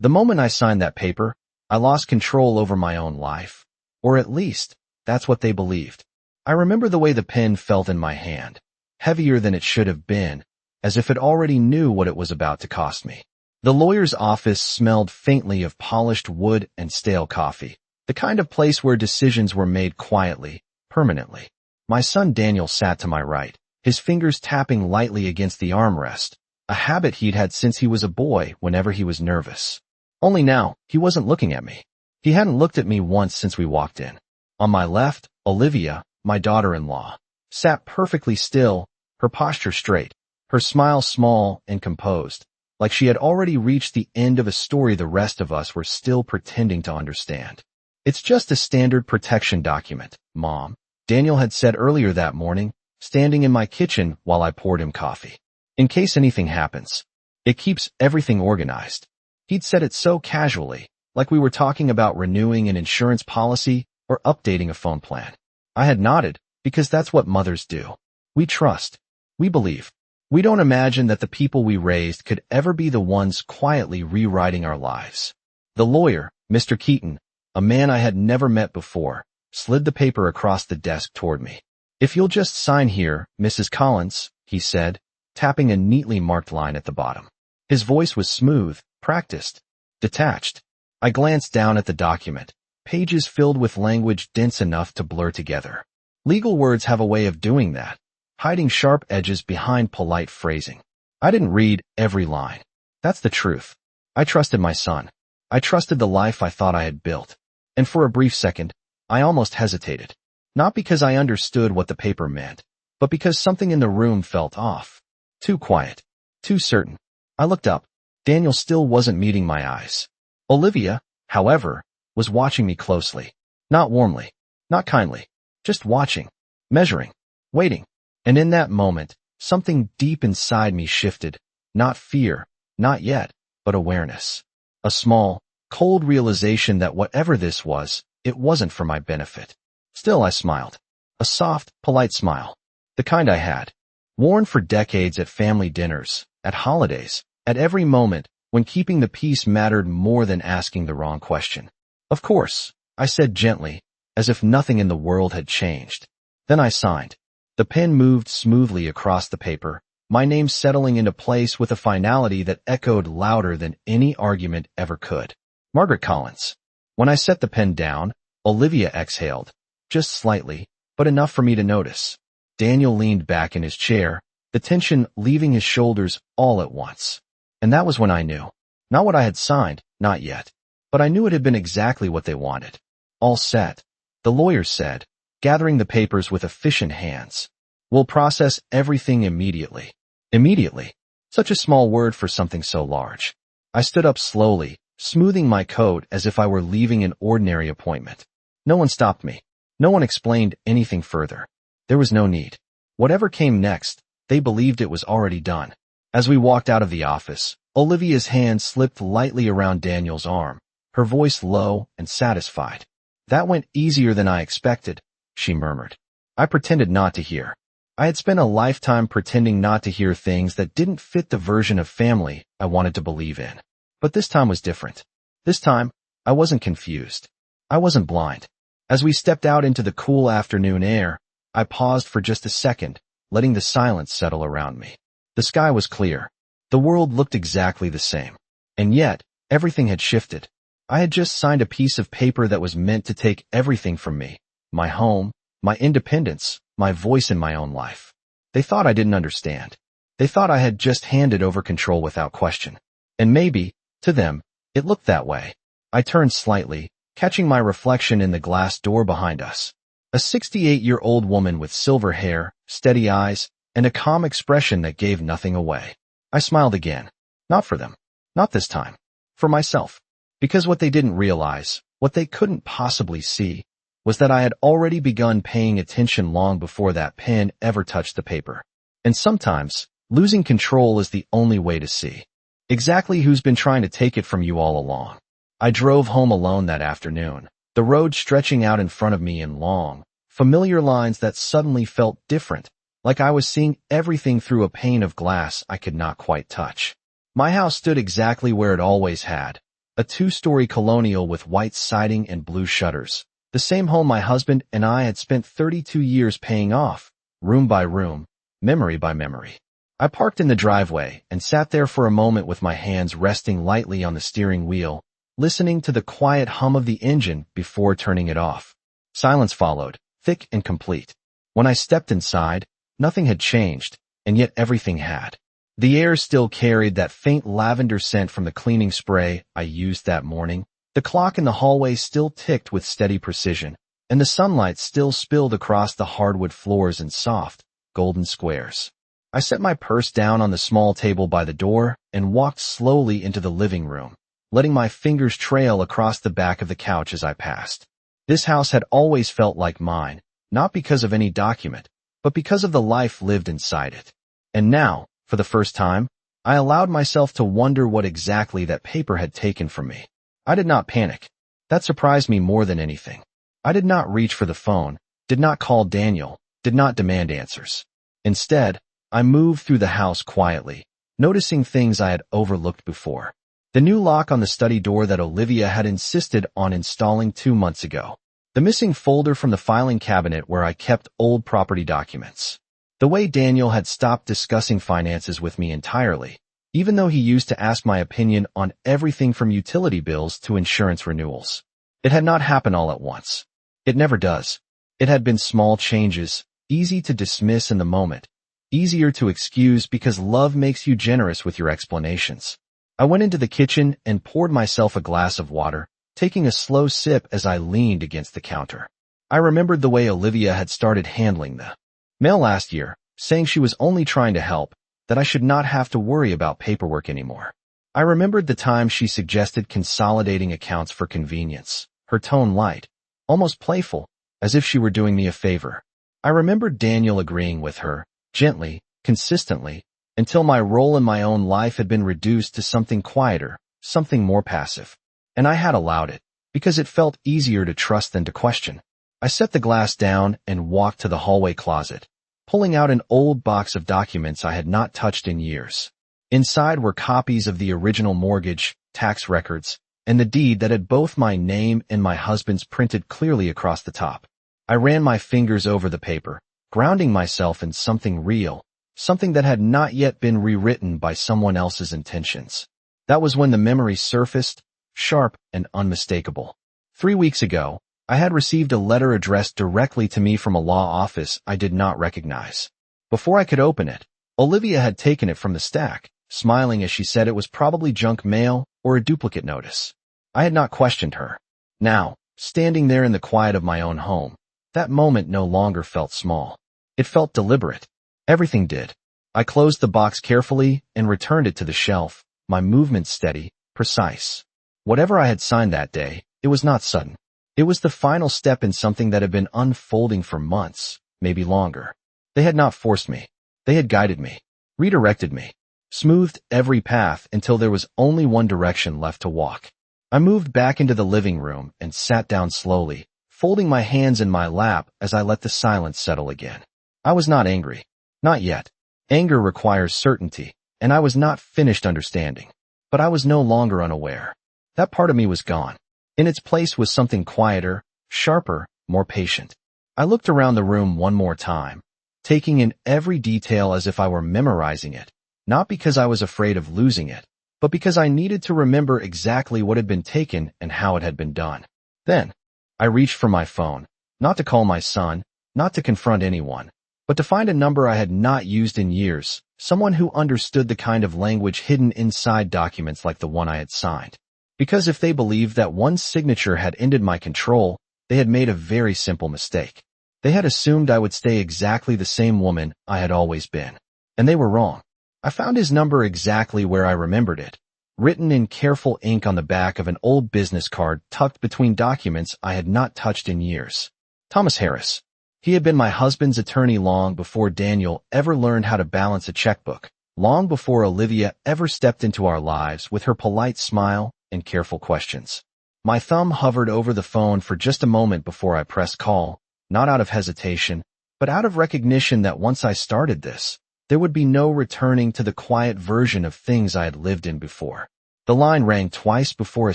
The moment I signed that paper, I lost control over my own life. Or at least, that's what they believed. I remember the way the pen felt in my hand, heavier than it should have been, as if it already knew what it was about to cost me. The lawyer's office smelled faintly of polished wood and stale coffee, the kind of place where decisions were made quietly, permanently. My son Daniel sat to my right, his fingers tapping lightly against the armrest, a habit he'd had since he was a boy whenever he was nervous. Only now, he wasn't looking at me. He hadn't looked at me once since we walked in. On my left, Olivia, my daughter-in-law, sat perfectly still, her posture straight, her smile small and composed, like she had already reached the end of a story the rest of us were still pretending to understand. "It's just a standard protection document, Mom," Daniel had said earlier that morning, standing in my kitchen while I poured him coffee. "In case anything happens. It keeps everything organized." He'd said it so casually, like we were talking about renewing an insurance policy or updating a phone plan. I had nodded, because that's what mothers do. We trust. We believe. We don't imagine that the people we raised could ever be the ones quietly rewriting our lives. The lawyer, Mr. Keaton, a man I had never met before, slid the paper across the desk toward me. "If you'll just sign here, Mrs. Collins," he said, tapping a neatly marked line at the bottom. His voice was smooth, practiced, detached. I glanced down at the document, pages filled with language dense enough to blur together. Legal words have a way of doing that, hiding sharp edges behind polite phrasing. I didn't read every line. That's the truth. I trusted my son. I trusted the life I thought I had built. And for a brief second, I almost hesitated. Not because I understood what the paper meant, but because something in the room felt off. Too quiet. Too certain. I looked up. Daniel still wasn't meeting my eyes. Olivia, however, was watching me closely. Not warmly. Not kindly. Just watching. Measuring. Waiting. And in that moment, something deep inside me shifted. Not fear. Not yet. But awareness. A small, cold realization that whatever this was, it wasn't for my benefit. Still I smiled. A soft, polite smile. The kind I had. Worn for decades at family dinners, at holidays, at every moment when keeping the peace mattered more than asking the wrong question. "Of course," I said gently, as if nothing in the world had changed. Then I signed. The pen moved smoothly across the paper, my name settling into place with a finality that echoed louder than any argument ever could. Margaret Collins. When I set the pen down, Olivia exhaled, just slightly, but enough for me to notice. Daniel leaned back in his chair, the tension leaving his shoulders all at once. And that was when I knew. Not what I had signed, not yet. But I knew it had been exactly what they wanted. "All set," the lawyer said, gathering the papers with efficient hands. "We'll process everything immediately." Immediately. Such a small word for something so large. I stood up slowly, smoothing my coat as if I were leaving an ordinary appointment. No one stopped me. No one explained anything further. There was no need. Whatever came next, they believed it was already done. As we walked out of the office, Olivia's hand slipped lightly around Daniel's arm, her voice low and satisfied. "That went easier than I expected," she murmured. I pretended not to hear. I had spent a lifetime pretending not to hear things that didn't fit the version of family I wanted to believe in. But this time was different. This time, I wasn't confused. I wasn't blind. As we stepped out into the cool afternoon air, I paused for just a second, letting the silence settle around me. The sky was clear. The world looked exactly the same. And yet, everything had shifted. I had just signed a piece of paper that was meant to take everything from me. My home, my independence, my voice in my own life. They thought I didn't understand. They thought I had just handed over control without question. And maybe, to them, it looked that way. I turned slightly, catching my reflection in the glass door behind us. A 68-year-old woman with silver hair, steady eyes, and a calm expression that gave nothing away. I smiled again. Not for them. Not this time. For myself. Because what they didn't realize, what they couldn't possibly see, was that I had already begun paying attention long before that pen ever touched the paper. And sometimes, losing control is the only way to see exactly who's been trying to take it from you all along. I drove home alone that afternoon, the road stretching out in front of me in long, familiar lines that suddenly felt different, like I was seeing everything through a pane of glass I could not quite touch. My house stood exactly where it always had, A two-story colonial with white siding and blue shutters. The same home my husband and I had spent 32 years paying off, room by room, memory by memory. I parked in the driveway and sat there for a moment with my hands resting lightly on the steering wheel, listening to the quiet hum of the engine before turning it off. Silence followed, thick and complete. When I stepped inside, nothing had changed, and yet everything had. The air still carried that faint lavender scent from the cleaning spray I used that morning. The clock in the hallway still ticked with steady precision, and the sunlight still spilled across the hardwood floors in soft, golden squares. I set my purse down on the small table by the door and walked slowly into the living room, letting my fingers trail across the back of the couch as I passed. This house had always felt like mine, not because of any document, but because of the life lived inside it. And now, for the first time, I allowed myself to wonder what exactly that paper had taken from me. I did not panic. That surprised me more than anything. I did not reach for the phone, did not call Daniel, did not demand answers. Instead, I moved through the house quietly, noticing things I had overlooked before. The new lock on the study door that Olivia had insisted on installing 2 months ago. The missing folder from the filing cabinet where I kept old property documents. The way Daniel had stopped discussing finances with me entirely, even though he used to ask my opinion on everything from utility bills to insurance renewals. It had not happened all at once. It never does. It had been small changes, easy to dismiss in the moment, easier to excuse because love makes you generous with your explanations. I went into the kitchen and poured myself a glass of water, taking a slow sip as I leaned against the counter. I remembered the way Olivia had started handling the mail last year, saying she was only trying to help, that I should not have to worry about paperwork anymore. I remembered the time she suggested consolidating accounts for convenience, her tone light, almost playful, as if she were doing me a favor. I remembered Daniel agreeing with her, gently, consistently, until my role in my own life had been reduced to something quieter, something more passive. And I had allowed it, because it felt easier to trust than to question. I set the glass down and walked to the hallway closet, pulling out an old box of documents I had not touched in years. Inside were copies of the original mortgage, tax records, and the deed that had both my name and my husband's printed clearly across the top. I ran my fingers over the paper, grounding myself in something real, something that had not yet been rewritten by someone else's intentions. That was when the memory surfaced, sharp and unmistakable. 3 weeks ago, I had received a letter addressed directly to me from a law office I did not recognize. Before I could open it, Olivia had taken it from the stack, smiling as she said it was probably junk mail or a duplicate notice. I had not questioned her. Now, standing there in the quiet of my own home, that moment no longer felt small. It felt deliberate. Everything did. I closed the box carefully and returned it to the shelf, my movements steady, precise. Whatever I had signed that day, it was not sudden. It was the final step in something that had been unfolding for months, maybe longer. They had not forced me. They had guided me, redirected me, smoothed every path until there was only one direction left to walk. I moved back into the living room and sat down slowly, folding my hands in my lap as I let the silence settle again. I was not angry. Not yet. Anger requires certainty, and I was not finished understanding. But I was no longer unaware. That part of me was gone. In its place was something quieter, sharper, more patient. I looked around the room one more time, taking in every detail as if I were memorizing it, not because I was afraid of losing it, but because I needed to remember exactly what had been taken and how it had been done. Then, I reached for my phone, not to call my son, not to confront anyone, but to find a number I had not used in years, someone who understood the kind of language hidden inside documents like the one I had signed. Because if they believed that one signature had ended my control, they had made a very simple mistake. They had assumed I would stay exactly the same woman I had always been. And they were wrong. I found his number exactly where I remembered it, written in careful ink on the back of an old business card tucked between documents I had not touched in years. Thomas Harris. He had been my husband's attorney long before Daniel ever learned how to balance a checkbook, long before Olivia ever stepped into our lives with her polite smile and careful questions. My thumb hovered over the phone for just a moment before I pressed call, not out of hesitation, but out of recognition that once I started this, there would be no returning to the quiet version of things I had lived in before. The line rang twice before a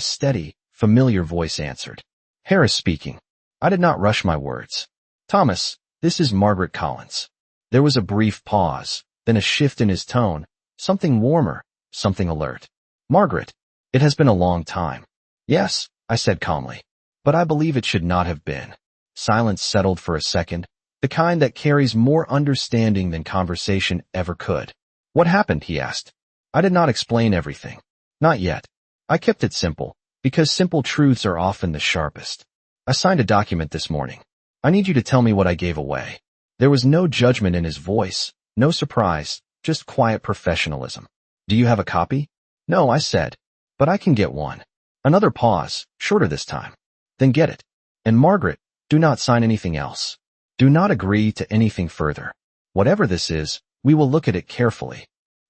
steady, familiar voice answered. Harris speaking. I did not rush my words. Thomas, this is Margaret Collins. There was a brief pause, then a shift in his tone, something warmer, something alert. Margaret, it has been a long time. Yes, I said calmly. But I believe it should not have been. Silence settled for a second, the kind that carries more understanding than conversation ever could. What happened, he asked. I did not explain everything. Not yet. I kept it simple, because simple truths are often the sharpest. I signed a document this morning. I need you to tell me what I gave away. There was no judgment in his voice, no surprise, just quiet professionalism. Do you have a copy? No, I said. But I can get one. Another pause, shorter this time. Then get it. And Margaret, do not sign anything else. Do not agree to anything further. Whatever this is, we will look at it carefully.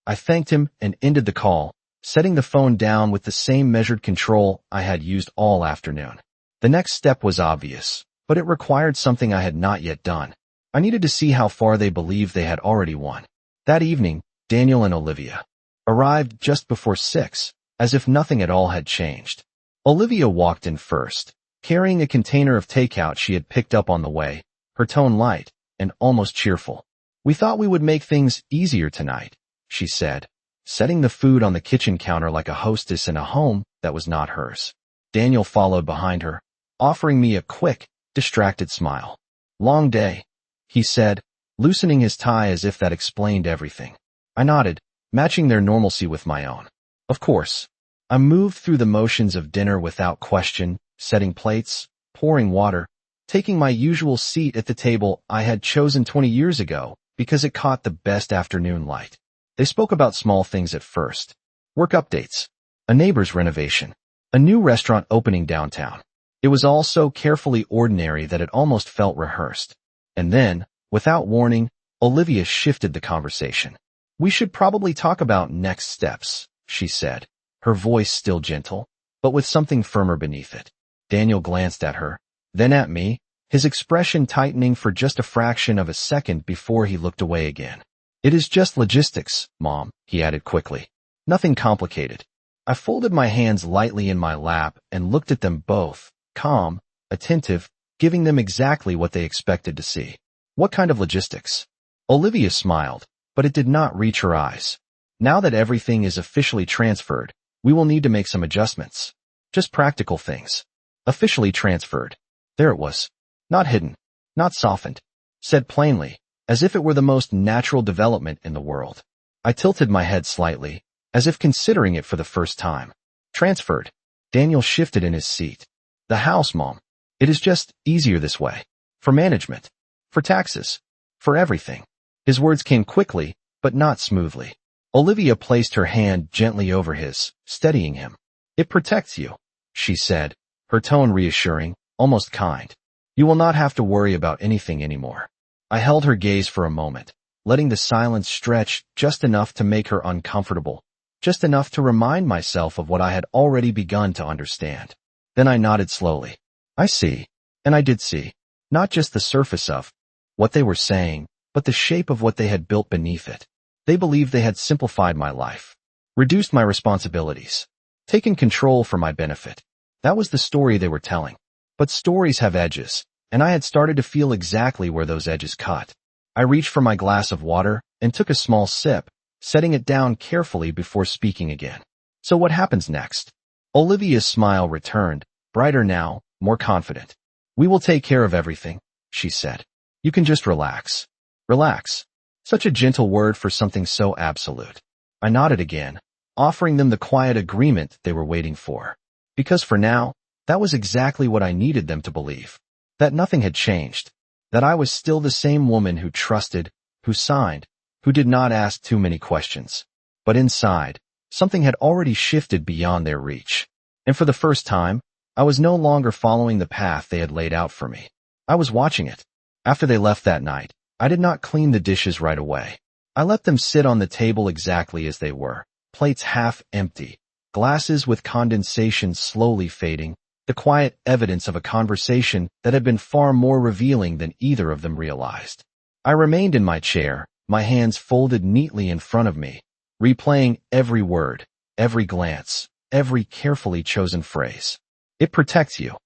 I thanked him and ended the call, setting the phone down with the same measured control I had used all afternoon. The next step was obvious, but it required something I had not yet done. I needed to see how far they believed they had already won. That evening, Daniel and Olivia arrived just before 6, as if nothing at all had changed. Olivia walked in first, carrying a container of takeout she had picked up on the way, her tone light and almost cheerful. We thought we would make things easier tonight, she said, setting the food on the kitchen counter like a hostess in a home that was not hers. Daniel followed behind her, offering me a quick, distracted smile. Long day, he said, loosening his tie as if that explained everything. I nodded, matching their normalcy with my own. Of course. I moved through the motions of dinner without question, setting plates, pouring water, taking my usual seat at the table I had chosen 20 years ago because it caught the best afternoon light. They spoke about small things at first. Work updates, a neighbor's renovation, a new restaurant opening downtown. It was all so carefully ordinary that it almost felt rehearsed. And then, without warning, Olivia shifted the conversation. We should probably talk about next steps, she said, her voice still gentle, but with something firmer beneath it. Daniel glanced at her, then at me, his expression tightening for just a fraction of a second before he looked away again. It is just logistics, Mom, he added quickly. Nothing complicated. I folded my hands lightly in my lap and looked at them both, calm, attentive, giving them exactly what they expected to see. What kind of logistics? Olivia smiled, but it did not reach her eyes. Now that everything is officially transferred, we will need to make some adjustments. Just practical things. Officially transferred. There it was. Not hidden. Not softened. Said plainly, as if it were the most natural development in the world. I tilted my head slightly, as if considering it for the first time. Transferred. Daniel shifted in his seat. The house, Mom. It is just easier this way. For management. For taxes. For everything. His words came quickly, but not smoothly. Olivia placed her hand gently over his, steadying him. It protects you, she said, her tone reassuring, almost kind. You will not have to worry about anything anymore. I held her gaze for a moment, letting the silence stretch just enough to make her uncomfortable, just enough to remind myself of what I had already begun to understand. Then I nodded slowly. I see. And I did see. Not just the surface of what they were saying, but the shape of what they had built beneath it. They believed they had simplified my life, reduced my responsibilities, taken control for my benefit. That was the story they were telling. But stories have edges, and I had started to feel exactly where those edges cut. I reached for my glass of water and took a small sip, setting it down carefully before speaking again. So what happens next? Olivia's smile returned, brighter now, more confident. We will take care of everything, she said. You can just relax. Relax. Such a gentle word for something so absolute. I nodded again, offering them the quiet agreement they were waiting for. Because for now, that was exactly what I needed them to believe. That nothing had changed. That I was still the same woman who trusted, who signed, who did not ask too many questions. But inside, something had already shifted beyond their reach. And for the first time, I was no longer following the path they had laid out for me. I was watching it. After they left that night, I did not clean the dishes right away. I let them sit on the table exactly as they were, plates half empty, glasses with condensation slowly fading, the quiet evidence of a conversation that had been far more revealing than either of them realized. I remained in my chair, my hands folded neatly in front of me, replaying every word, every glance, every carefully chosen phrase. It protects you.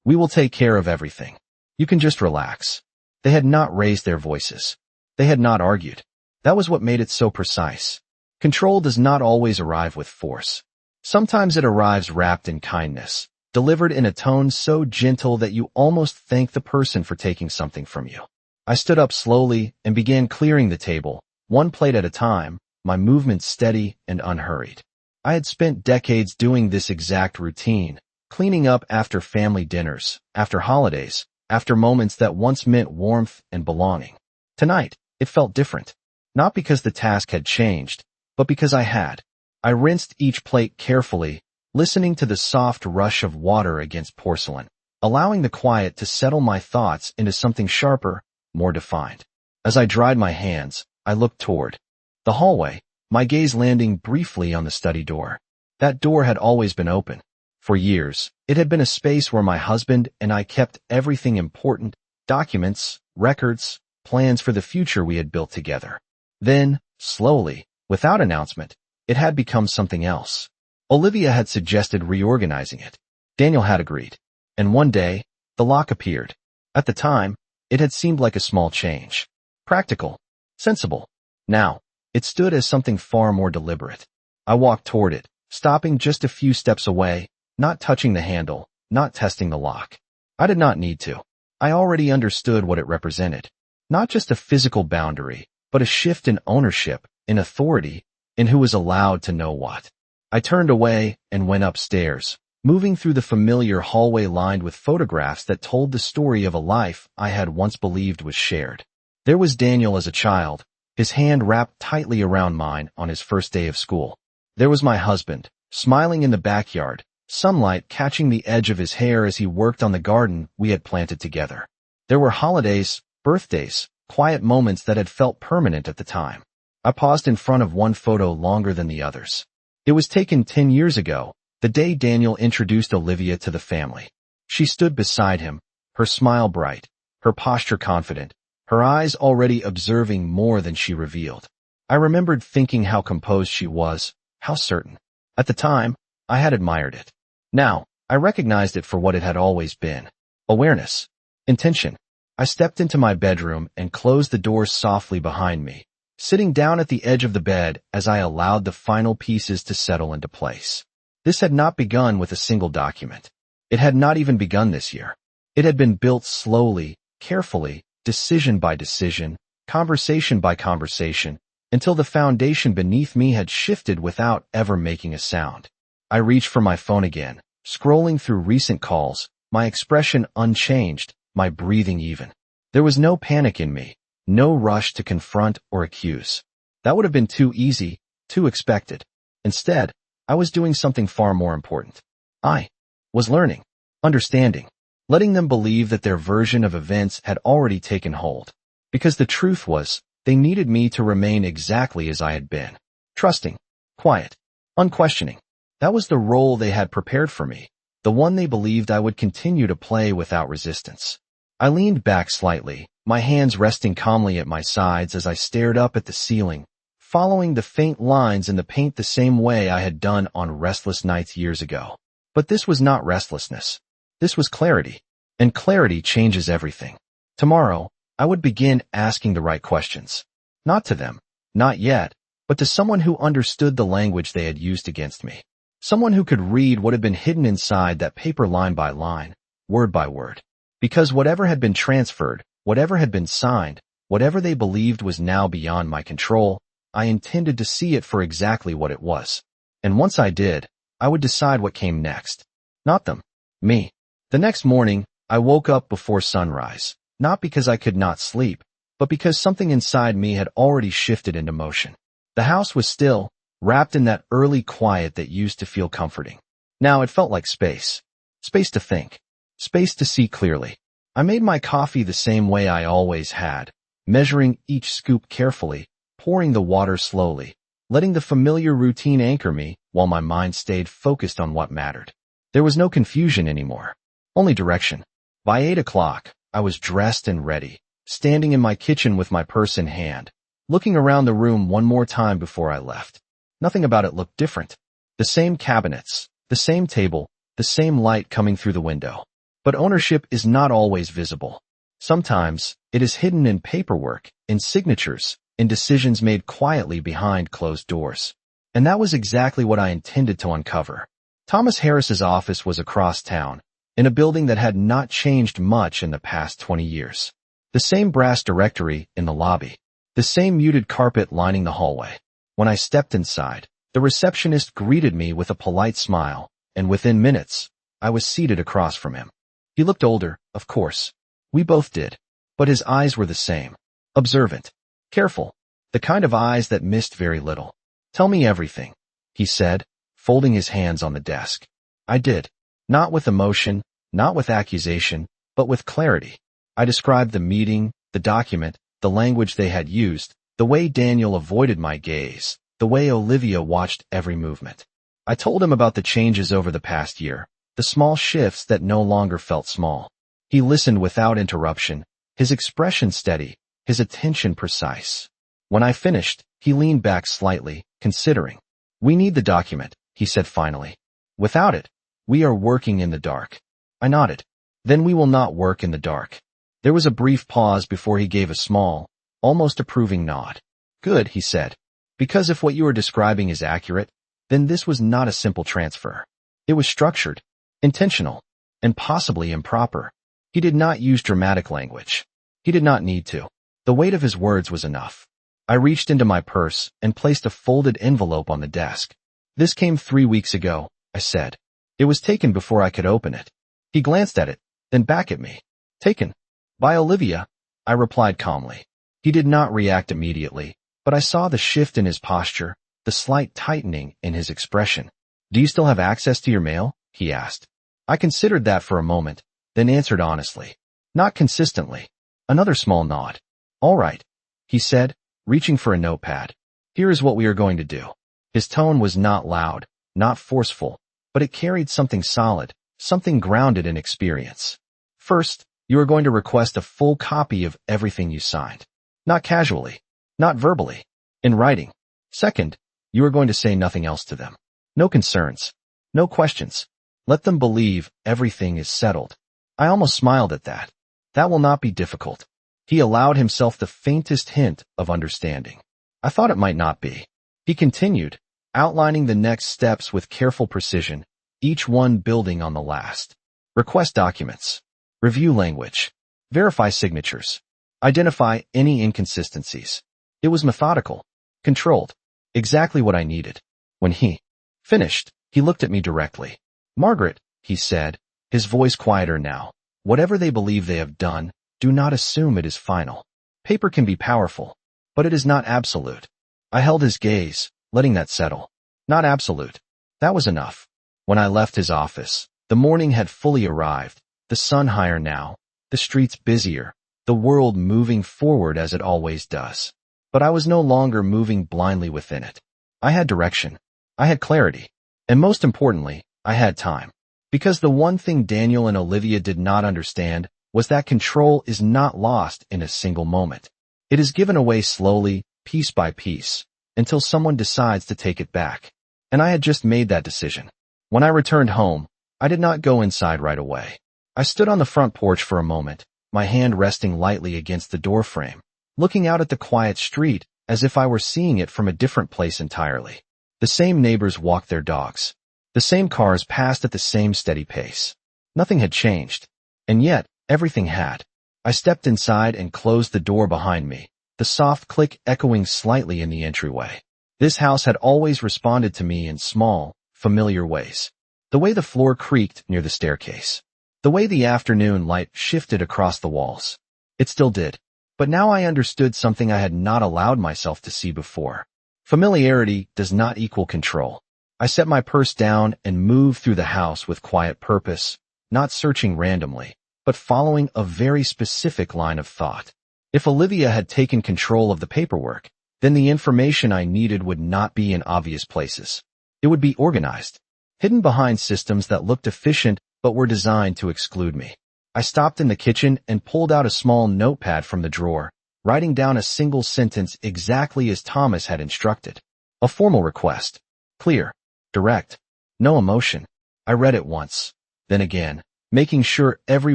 We will take care of everything. You can just relax. They had not raised their voices. They had not argued. That was what made it so precise. Control does not always arrive with force. Sometimes it arrives wrapped in kindness, delivered in a tone so gentle that you almost thank the person for taking something from you. I stood up slowly and began clearing the table, one plate at a time, my movements steady and unhurried. I had spent decades doing this exact routine, cleaning up after family dinners, after holidays, after moments that once meant warmth and belonging. Tonight, it felt different. Not because the task had changed, but because I had. I rinsed each plate carefully, listening to the soft rush of water against porcelain, allowing the quiet to settle my thoughts into something sharper, more defined. As I dried my hands, I looked toward the hallway, my gaze landing briefly on the study door. That door had always been open. For years, it had been a space where my husband and I kept everything important, documents, records, plans for the future we had built together. Then, slowly, without announcement, it had become something else. Olivia had suggested reorganizing it. Daniel had agreed. And one day, the lock appeared. At the time, it had seemed like a small change. Practical. Sensible. Now, it stood as something far more deliberate. I walked toward it, stopping just a few steps away, not touching the handle, not testing the lock. I did not need to. I already understood what it represented. Not just a physical boundary, but a shift in ownership, in authority, in who was allowed to know what. I turned away and went upstairs, moving through the familiar hallway lined with photographs that told the story of a life I had once believed was shared. There was Daniel as a child, his hand wrapped tightly around mine on his first day of school. There was my husband, smiling in the backyard, sunlight catching the edge of his hair as he worked on the garden we had planted together. There were holidays, birthdays, quiet moments that had felt permanent at the time. I paused in front of one photo longer than the others. It was taken 10 years ago, the day Daniel introduced Olivia to the family. She stood beside him, her smile bright, her posture confident, her eyes already observing more than she revealed. I remembered thinking how composed she was, how certain. At the time, I had admired it. Now, I recognized it for what it had always been. Awareness. Intention. I stepped into my bedroom and closed the door softly behind me, sitting down at the edge of the bed as I allowed the final pieces to settle into place. This had not begun with a single document. It had not even begun this year. It had been built slowly, carefully, decision by decision, conversation by conversation, until the foundation beneath me had shifted without ever making a sound. I reached for my phone again, scrolling through recent calls, my expression unchanged, my breathing even. There was no panic in me, no rush to confront or accuse. That would have been too easy, too expected. Instead, I was doing something far more important. I was learning, understanding, letting them believe that their version of events had already taken hold. Because the truth was, they needed me to remain exactly as I had been. Trusting, quiet, unquestioning. That was the role they had prepared for me, the one they believed I would continue to play without resistance. I leaned back slightly, my hands resting calmly at my sides as I stared up at the ceiling, following the faint lines in the paint the same way I had done on restless nights years ago. But this was not restlessness. This was clarity. And clarity changes everything. Tomorrow, I would begin asking the right questions. Not to them, not yet, but to someone who understood the language they had used against me. Someone who could read what had been hidden inside that paper line by line, word by word. Because whatever had been transferred, whatever had been signed, whatever they believed was now beyond my control, I intended to see it for exactly what it was. And once I did, I would decide what came next. Not them. Me. The next morning, I woke up before sunrise, not because I could not sleep, but because something inside me had already shifted into motion. The house was still, wrapped in that early quiet that used to feel comforting. Now it felt like space. Space to think. Space to see clearly. I made my coffee the same way I always had, measuring each scoop carefully, pouring the water slowly, letting the familiar routine anchor me while my mind stayed focused on what mattered. There was no confusion anymore, only direction. By 8 o'clock, I was dressed and ready, standing in my kitchen with my purse in hand, looking around the room one more time before I left. Nothing about it looked different. The same cabinets, The same table, the same light coming through the window. But ownership is not always visible. Sometimes, it is hidden in paperwork, in signatures, in decisions made quietly behind closed doors. And that was exactly what I intended to uncover. Thomas Harris's office was across town, in a building that had not changed much in the past 20 years. The same brass directory in the lobby. The same muted carpet lining the hallway. When I stepped inside, the receptionist greeted me with a polite smile, and within minutes, I was seated across from him. He looked older, of course. We both did. But his eyes were the same. Observant. Careful. The kind of eyes that missed very little. "Tell me everything," he said, folding his hands on the desk. I did. Not with emotion, not with accusation, but with clarity. I described the meeting, the document, the language they had used, the way Daniel avoided my gaze, the way Olivia watched every movement. I told him about the changes over the past year, the small shifts that no longer felt small. He listened without interruption, his expression steady, his attention precise. When I finished, he leaned back slightly, considering. "We need the document," he said finally. "Without it, we are working in the dark." I nodded. "Then we will not work in the dark." There was a brief pause before he gave a small, almost approving nod. "Good," he said. "Because if what you are describing is accurate, then this was not a simple transfer. It was structured, intentional, and possibly improper." He did not use dramatic language. He did not need to. The weight of his words was enough. I reached into my purse and placed a folded envelope on the desk. "This came 3 weeks ago," I said. "It was taken before I could open it." He glanced at it, then back at me. "Taken by Olivia," I replied calmly. He did not react immediately, but I saw the shift in his posture, the slight tightening in his expression. "Do you still have access to your mail?" he asked. I considered that for a moment, then answered honestly. "Not consistently." Another small nod. "All right," he said, reaching for a notepad. "Here is what we are going to do." His tone was not loud, not forceful, but it carried something solid, something grounded in experience. "First, you are going to request a full copy of everything you signed. Not casually, not verbally, in writing. Second, you are going to say nothing else to them. No concerns, no questions. Let them believe everything is settled." I almost smiled at that. "That will not be difficult." He allowed himself the faintest hint of understanding. I thought it might not be. He continued, outlining the next steps with careful precision, each one building on the last. "Request documents. Review language. Verify signatures. Identify any inconsistencies." It was methodical, controlled, exactly what I needed. When he finished, he looked at me directly. "Margaret," he said, his voice quieter now, "whatever they believe they have done, do not assume it is final. Paper can be powerful, but it is not absolute." I held his gaze, letting that settle. Not absolute. That was enough. When I left his office, the morning had fully arrived, the sun higher now, the streets busier, the world moving forward as it always does. But I was no longer moving blindly within it. I had direction. I had clarity. And most importantly, I had time. Because the one thing Daniel and Olivia did not understand was that control is not lost in a single moment. It is given away slowly, piece by piece, until someone decides to take it back. And I had just made that decision. When I returned home, I did not go inside right away. I stood on the front porch for a moment, my hand resting lightly against the doorframe, looking out at the quiet street as if I were seeing it from a different place entirely. The same neighbors walked their dogs. The same cars passed at the same steady pace. Nothing had changed. And yet, everything had. I stepped inside and closed the door behind me, the soft click echoing slightly in the entryway. This house had always responded to me in small, familiar ways. The way the floor creaked near the staircase. The way the afternoon light shifted across the walls. It still did. But now I understood something I had not allowed myself to see before. Familiarity does not equal control. I set my purse down and moved through the house with quiet purpose, not searching randomly, but following a very specific line of thought. If Olivia had taken control of the paperwork, then the information I needed would not be in obvious places. It would be organized, hidden behind systems that looked efficient but were designed to exclude me. I stopped in the kitchen and pulled out a small notepad from the drawer, writing down a single sentence exactly as Thomas had instructed. A formal request. Clear. Direct. No emotion. I read it once, then again, making sure every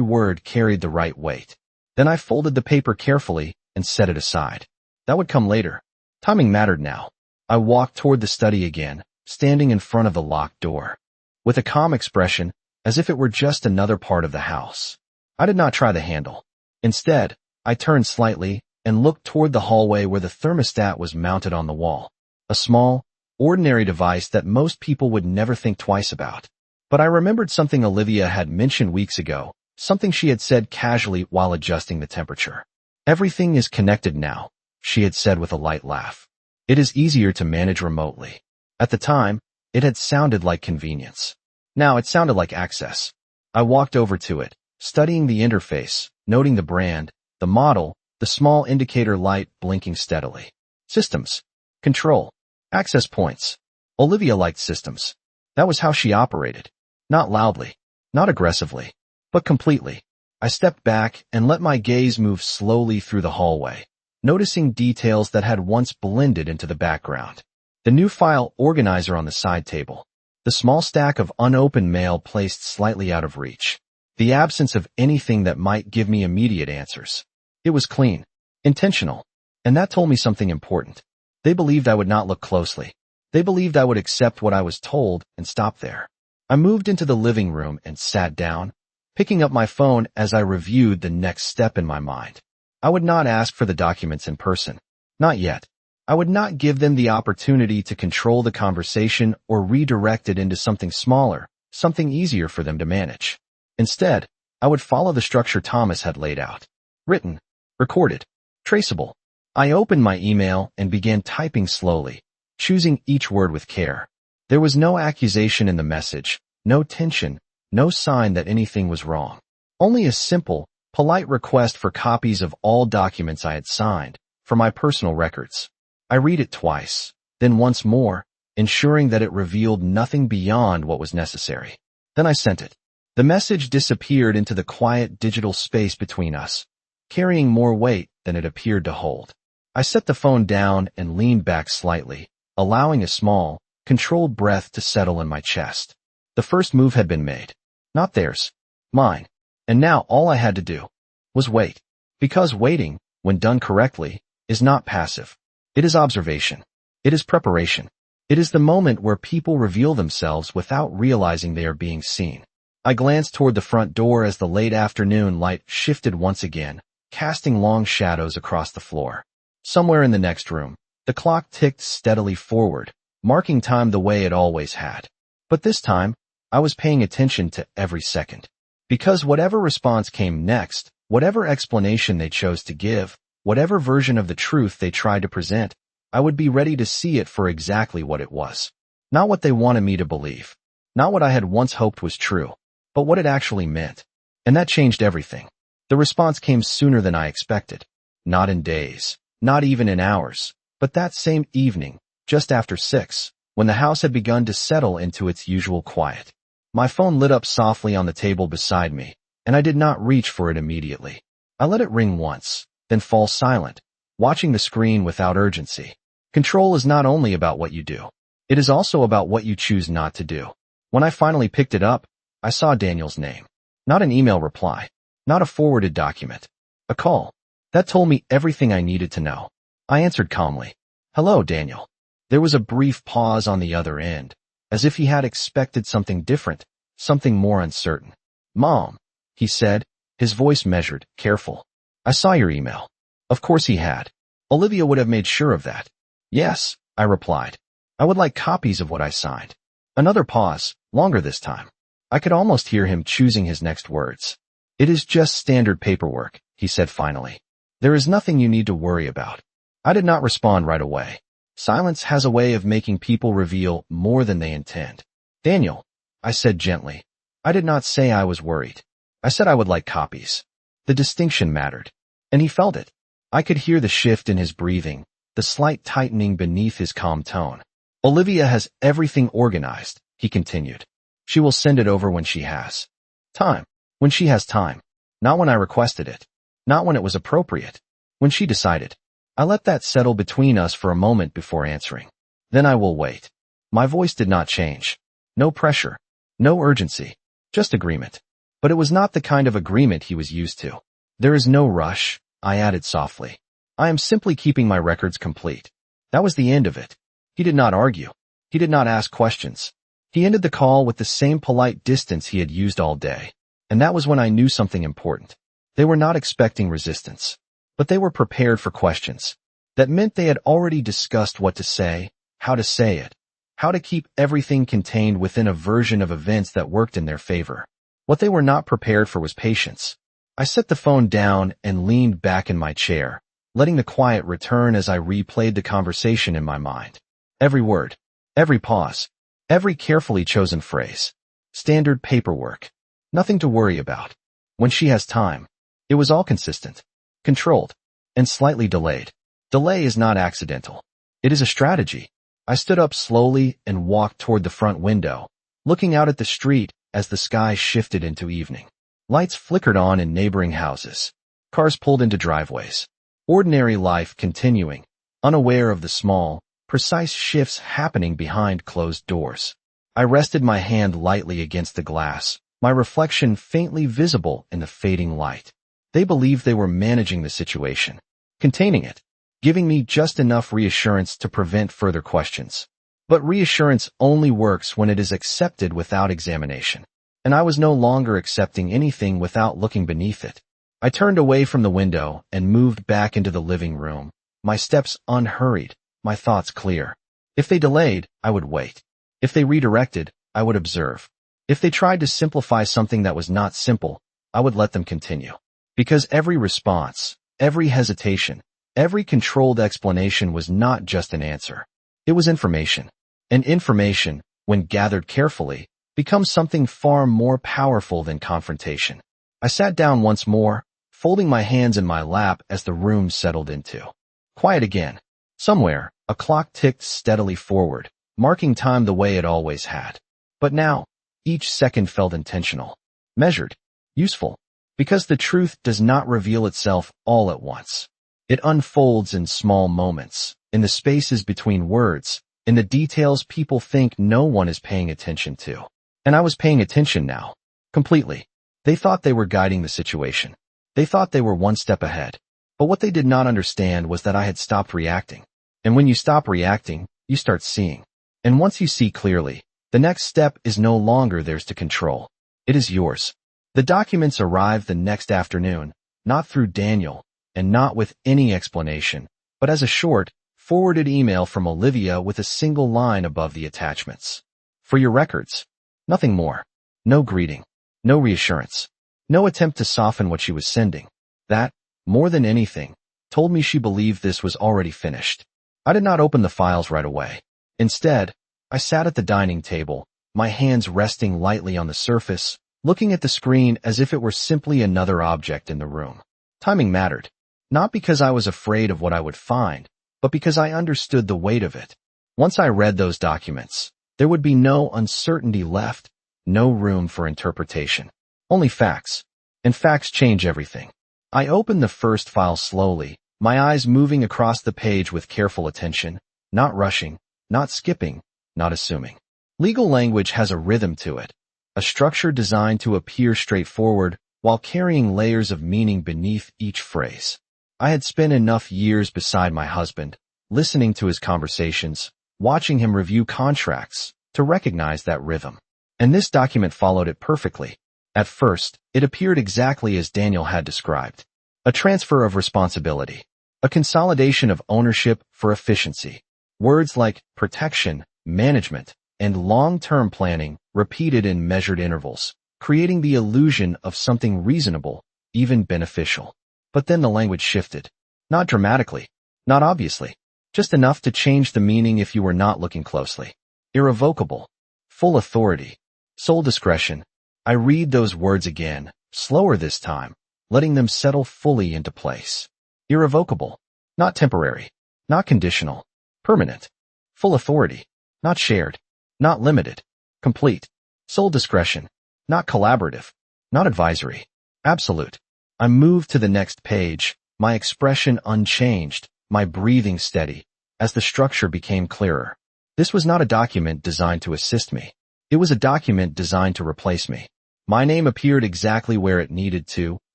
word carried the right weight. Then I folded the paper carefully and set it aside. That would come later. Timing mattered now. I walked toward the study again, standing in front of the locked door, with a calm expression, as if it were just another part of the house. I did not try the handle. Instead, I turned slightly and looked toward the hallway where the thermostat was mounted on the wall. A small, ordinary device that most people would never think twice about. But I remembered something Olivia had mentioned weeks ago, something she had said casually while adjusting the temperature. Everything is connected now, she had said with a light laugh. It is easier to manage remotely. At the time, it had sounded like convenience. Now it sounded like access. I walked over to it, studying the interface, noting the brand, the model, the small indicator light blinking steadily. Systems. Control. Access points. Olivia liked systems. That was how she operated. Not loudly, not aggressively, but completely. I stepped back and let my gaze move slowly through the hallway, noticing details that had once blended into the background. The new file organizer on the side table. The small stack of unopened mail placed slightly out of reach. The absence of anything that might give me immediate answers. It was clean, intentional, and that told me something important. They believed I would not look closely. They believed I would accept what I was told and stop there. I moved into the living room and sat down, picking up my phone as I reviewed the next step in my mind. I would not ask for the documents in person. Not yet. I would not give them the opportunity to control the conversation or redirect it into something smaller, something easier for them to manage. Instead, I would follow the structure Thomas had laid out. Written, recorded, traceable. I opened my email and began typing slowly, choosing each word with care. There was no accusation in the message, no tension, no sign that anything was wrong. Only a simple, polite request for copies of all documents I had signed, for my personal records. I read it twice, then once more, ensuring that it revealed nothing beyond what was necessary. Then I sent it. The message disappeared into the quiet digital space between us, carrying more weight than it appeared to hold. I set the phone down and leaned back slightly, allowing a small, controlled breath to settle in my chest. The first move had been made. Not theirs. Mine. And now all I had to do was wait. Because waiting, when done correctly, is not passive. It is observation. It is preparation. It is the moment where people reveal themselves without realizing they are being seen. I glanced toward the front door as the late afternoon light shifted once again, casting long shadows across the floor. Somewhere in the next room, the clock ticked steadily forward, marking time the way it always had. But this time, I was paying attention to every second. Because whatever response came next, whatever explanation they chose to give, whatever version of the truth they tried to present, I would be ready to see it for exactly what it was. Not what they wanted me to believe. Not what I had once hoped was true, but what it actually meant. And that changed everything. The response came sooner than I expected. Not in days, not even in hours, but that same evening, just after 6, when the house had begun to settle into its usual quiet. My phone lit up softly on the table beside me, and I did not reach for it immediately. I let it ring once, then fall silent, watching the screen without urgency. Control is not only about what you do. It is also about what you choose not to do. When I finally picked it up, I saw Daniel's name. Not an email reply. Not a forwarded document. A call. That told me everything I needed to know. I answered calmly. Hello, Daniel. There was a brief pause on the other end, as if he had expected something different, something more uncertain. Mom, he said, his voice measured, careful. I saw your email. Of course he had. Olivia would have made sure of that. Yes, I replied. I would like copies of what I signed. Another pause, longer this time. I could almost hear him choosing his next words. It is just standard paperwork, he said finally. There is nothing you need to worry about. I did not respond right away. Silence has a way of making people reveal more than they intend. Daniel, I said gently. I did not say I was worried. I said I would like copies. The distinction mattered. And he felt it. I could hear the shift in his breathing, the slight tightening beneath his calm tone. Olivia has everything organized, he continued. She will send it over when she has time. When she has time. Not when I requested it. Not when it was appropriate. When she decided. I let that settle between us for a moment before answering. Then I will wait. My voice did not change. No pressure. No urgency. Just agreement. But it was not the kind of agreement he was used to. There is no rush, I added softly. I am simply keeping my records complete. That was the end of it. He did not argue. He did not ask questions. He ended the call with the same polite distance he had used all day. And that was when I knew something important. They were not expecting resistance. But they were prepared for questions. That meant they had already discussed what to say, how to say it, how to keep everything contained within a version of events that worked in their favor. What they were not prepared for was patience. I set the phone down and leaned back in my chair, letting the quiet return as I replayed the conversation in my mind. Every word, every pause, every carefully chosen phrase. Standard paperwork. Nothing to worry about. When she has time. It was all consistent, controlled, and slightly delayed. Delay is not accidental. It is a strategy. I stood up slowly and walked toward the front window, looking out at the street as the sky shifted into evening. Lights flickered on in neighboring houses. Cars pulled into driveways. Ordinary life continuing, unaware of the small, precise shifts happening behind closed doors. I rested my hand lightly against the glass, my reflection faintly visible in the fading light. They believed they were managing the situation, containing it, giving me just enough reassurance to prevent further questions. But reassurance only works when it is accepted without examination. And I was no longer accepting anything without looking beneath it. I turned away from the window and moved back into the living room, my steps unhurried, my thoughts clear. If they delayed, I would wait. If they redirected, I would observe. If they tried to simplify something that was not simple, I would let them continue. Because every response, every hesitation, every controlled explanation was not just an answer. It was information. And information, when gathered carefully, becomes something far more powerful than confrontation. I sat down once more, folding my hands in my lap as the room settled into quiet again. Somewhere, a clock ticked steadily forward, marking time the way it always had. But now, each second felt intentional, measured, useful, because the truth does not reveal itself all at once. It unfolds in small moments, in the spaces between words, in the details people think no one is paying attention to. And I was paying attention now, completely. They thought they were guiding the situation. They thought they were one step ahead. But what they did not understand was that I had stopped reacting. And when you stop reacting, you start seeing. And once you see clearly, the next step is no longer theirs to control. It is yours. The documents arrived the next afternoon, not through Daniel, and not with any explanation, but as a short, forwarded email from Olivia with a single line above the attachments. For your records. Nothing more. No greeting. No reassurance. No attempt to soften what she was sending. That, more than anything, told me she believed this was already finished. I did not open the files right away. Instead, I sat at the dining table, my hands resting lightly on the surface, looking at the screen as if it were simply another object in the room. Timing mattered. Not because I was afraid of what I would find, but because I understood the weight of it. Once I read those documents, there would be no uncertainty left, no room for interpretation. Only facts. And facts change everything. I opened the first file slowly, my eyes moving across the page with careful attention, not rushing, not skipping, not assuming. Legal language has a rhythm to it, a structure designed to appear straightforward while carrying layers of meaning beneath each phrase. I had spent enough years beside my husband, listening to his conversations, watching him review contracts, to recognize that rhythm. And this document followed it perfectly. At first, it appeared exactly as Daniel had described. A transfer of responsibility. A consolidation of ownership for efficiency. Words like protection, management, and long-term planning repeated in measured intervals, creating the illusion of something reasonable, even beneficial. But then the language shifted. Not dramatically, not obviously, just enough to change the meaning if you were not looking closely. Irrevocable. Full authority. Sole discretion. I read those words again, slower this time, letting them settle fully into place. Irrevocable. Not temporary. Not conditional. Permanent. Full authority. Not shared. Not limited. Complete. Sole discretion. Not collaborative. Not advisory. Absolute. I moved to the next page, my expression unchanged, my breathing steady, as the structure became clearer. This was not a document designed to assist me. It was a document designed to replace me. My name appeared exactly where it needed to,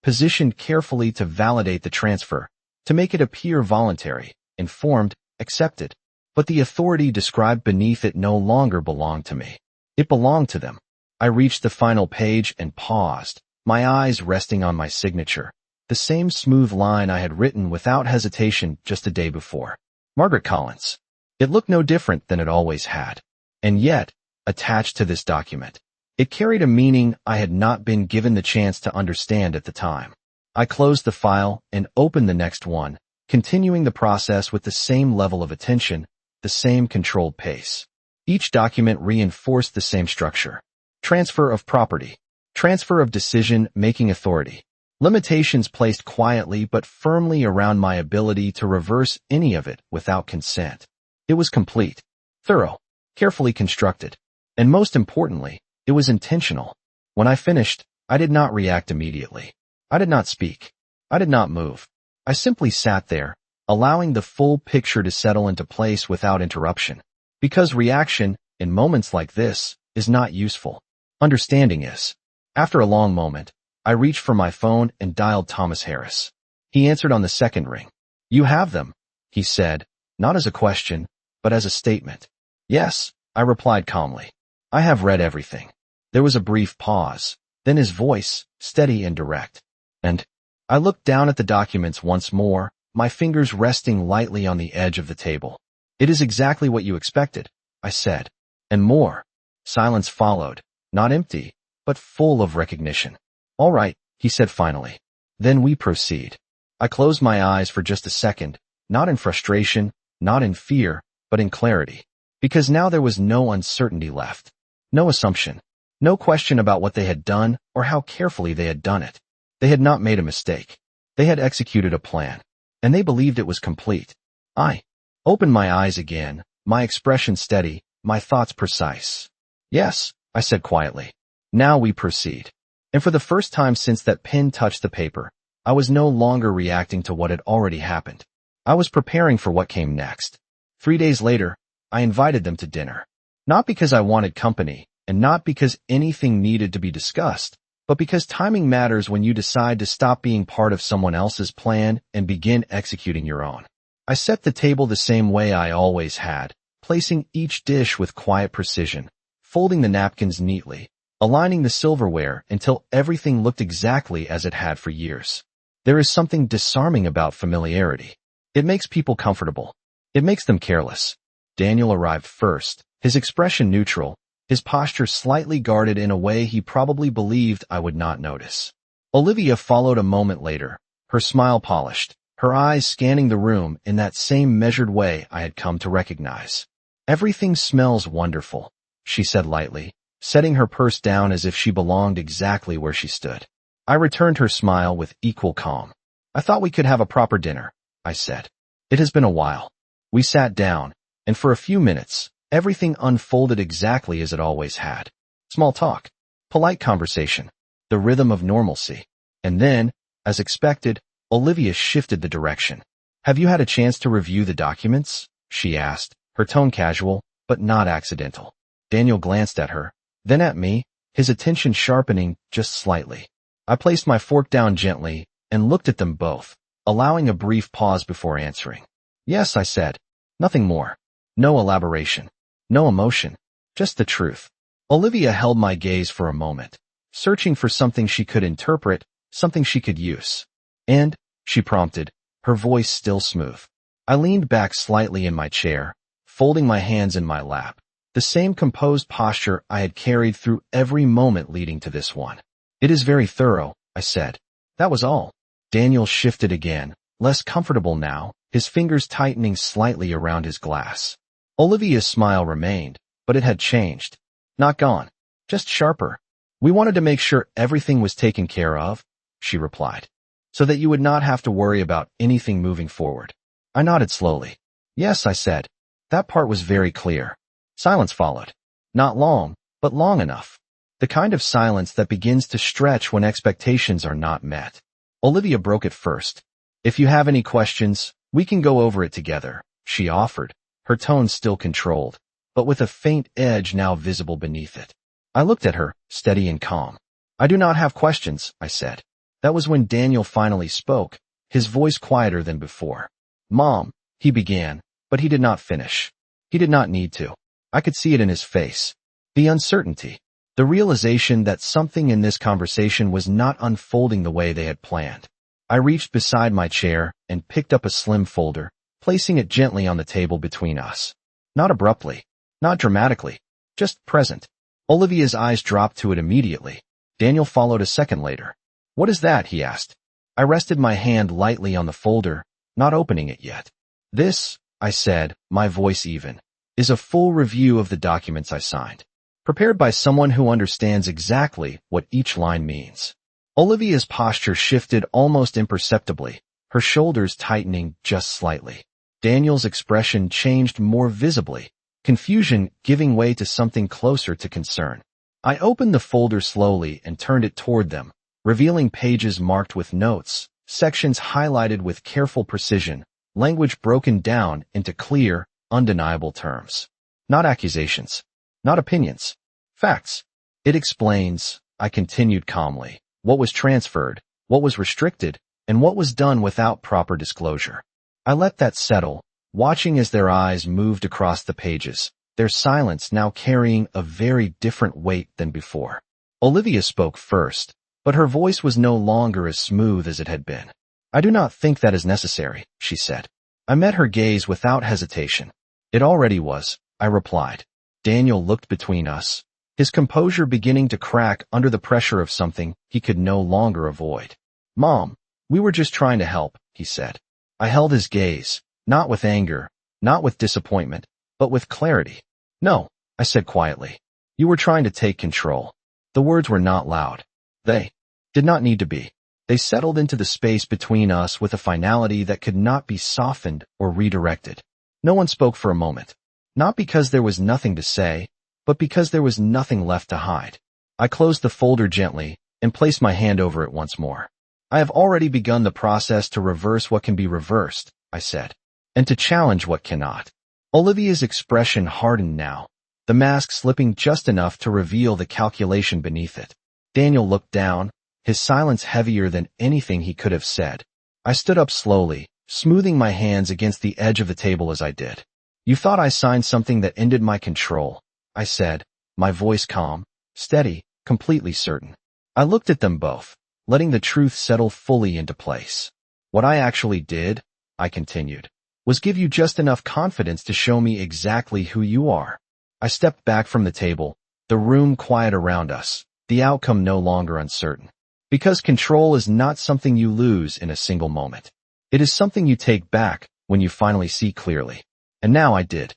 positioned carefully to validate the transfer, to make it appear voluntary, informed, accepted. But the authority described beneath it no longer belonged to me. It belonged to them. I reached the final page and paused, my eyes resting on my signature, the same smooth line I had written without hesitation just a day before. Margaret Collins. It looked no different than it always had. And yet, attached to this document, it carried a meaning I had not been given the chance to understand at the time. I closed the file and opened the next one, continuing the process with the same level of attention, the same controlled pace. Each document reinforced the same structure. Transfer of property. Transfer of decision-making authority. Limitations placed quietly but firmly around my ability to reverse any of it without consent. It was complete, thorough, carefully constructed, and most importantly, it was intentional. When I finished, I did not react immediately. I did not speak. I did not move. I simply sat there, allowing the full picture to settle into place without interruption. Because reaction, in moments like this, is not useful. Understanding is. After a long moment, I reached for my phone and dialed Thomas Harris. He answered on the second ring. "You have them," he said, not as a question, but as a statement. "Yes," I replied calmly. "I have read everything." There was a brief pause, then his voice, steady and direct. "And?" I looked down at the documents once more, my fingers resting lightly on the edge of the table. "It is exactly what you expected," I said. "And more." Silence followed, not empty, but full of recognition. "All right," he said finally. "Then we proceed." I closed my eyes for just a second, not in frustration, not in fear, but in clarity. Because now there was no uncertainty left. No assumption. No question about what they had done or how carefully they had done it. They had not made a mistake. They had executed a plan. And they believed it was complete. I opened my eyes again, my expression steady, my thoughts precise. "Yes," I said quietly. "Now we proceed." And for the first time since that pen touched the paper, I was no longer reacting to what had already happened. I was preparing for what came next. 3 days later, I invited them to dinner. Not because I wanted company, and not because anything needed to be discussed, but because timing matters when you decide to stop being part of someone else's plan and begin executing your own. I set the table the same way I always had, placing each dish with quiet precision, folding the napkins neatly, aligning the silverware until everything looked exactly as it had for years. There is something disarming about familiarity. It makes people comfortable. It makes them careless. Daniel arrived first, his expression neutral, his posture slightly guarded in a way he probably believed I would not notice. Olivia followed a moment later, her smile polished, her eyes scanning the room in that same measured way I had come to recognize. "Everything smells wonderful," she said lightly, setting her purse down as if she belonged exactly where she stood. I returned her smile with equal calm. "I thought we could have a proper dinner," I said. "It has been a while." We sat down, and for a few minutes, everything unfolded exactly as it always had. Small talk, polite conversation, the rhythm of normalcy. And then, as expected, Olivia shifted the direction. "Have you had a chance to review the documents?" she asked, her tone casual, but not accidental. Daniel glanced at her, then at me, his attention sharpening just slightly. I placed my fork down gently and looked at them both, allowing a brief pause before answering. "Yes," I said. "Nothing more. No elaboration. No emotion. Just the truth." Olivia held my gaze for a moment, searching for something she could interpret, something she could use. "And?" she prompted, her voice still smooth. I leaned back slightly in my chair, folding my hands in my lap, the same composed posture I had carried through every moment leading to this one. "It is very thorough," I said. That was all. Daniel shifted again, less comfortable now, his fingers tightening slightly around his glass. Olivia's smile remained, but it had changed. Not gone, just sharper. "We wanted to make sure everything was taken care of," she replied, "so that you would not have to worry about anything moving forward." I nodded slowly. "Yes," I said. That part was very clear. Silence followed. Not long, but long enough. The kind of silence that begins to stretch when expectations are not met. Olivia broke it first. "If you have any questions, we can go over it together," she offered, her tone still controlled, but with a faint edge now visible beneath it. I looked at her, steady and calm. I do not have questions, I said. That was when Daniel finally spoke, his voice quieter than before. Mom, he began, but he did not finish. He did not need to. I could see it in his face. The uncertainty. The realization that something in this conversation was not unfolding the way they had planned. I reached beside my chair and picked up a slim folder, placing it gently on the table between us. Not abruptly, not dramatically, just present. Olivia's eyes dropped to it immediately. Daniel followed a second later. What is that? He asked. I rested my hand lightly on the folder, not opening it yet. This, I said, my voice even, is a full review of the documents I signed, prepared by someone who understands exactly what each line means. Olivia's posture shifted almost imperceptibly, her shoulders tightening just slightly. Daniel's expression changed more visibly, confusion giving way to something closer to concern. I opened the folder slowly and turned it toward them, revealing pages marked with notes, sections highlighted with careful precision, language broken down into clear, undeniable terms. Not accusations. Not opinions. Facts. It explains, I continued calmly, what was transferred, what was restricted, and what was done without proper disclosure. I let that settle, watching as their eyes moved across the pages, their silence now carrying a very different weight than before. Olivia spoke first, but her voice was no longer as smooth as it had been. I do not think that is necessary, she said. I met her gaze without hesitation. It already was, I replied. Daniel looked between us, his composure beginning to crack under the pressure of something he could no longer avoid. Mom, we were just trying to help, he said. I held his gaze, not with anger, not with disappointment, but with clarity. No, I said quietly. You were trying to take control. The words were not loud. They did not need to be. They settled into the space between us with a finality that could not be softened or redirected. No one spoke for a moment. Not because there was nothing to say, but because there was nothing left to hide. I closed the folder gently and placed my hand over it once more. I have already begun the process to reverse what can be reversed, I said, and to challenge what cannot. Olivia's expression hardened now, the mask slipping just enough to reveal the calculation beneath it. Daniel looked down, his silence heavier than anything he could have said. I stood up slowly, smoothing my hands against the edge of the table as I did. You thought I signed something that ended my control, I said, my voice calm, steady, completely certain. I looked at them both, letting the truth settle fully into place. What I actually did, I continued, was give you just enough confidence to show me exactly who you are. I stepped back from the table, the room quiet around us, the outcome no longer uncertain. Because control is not something you lose in a single moment. It is something you take back when you finally see clearly. And now I did.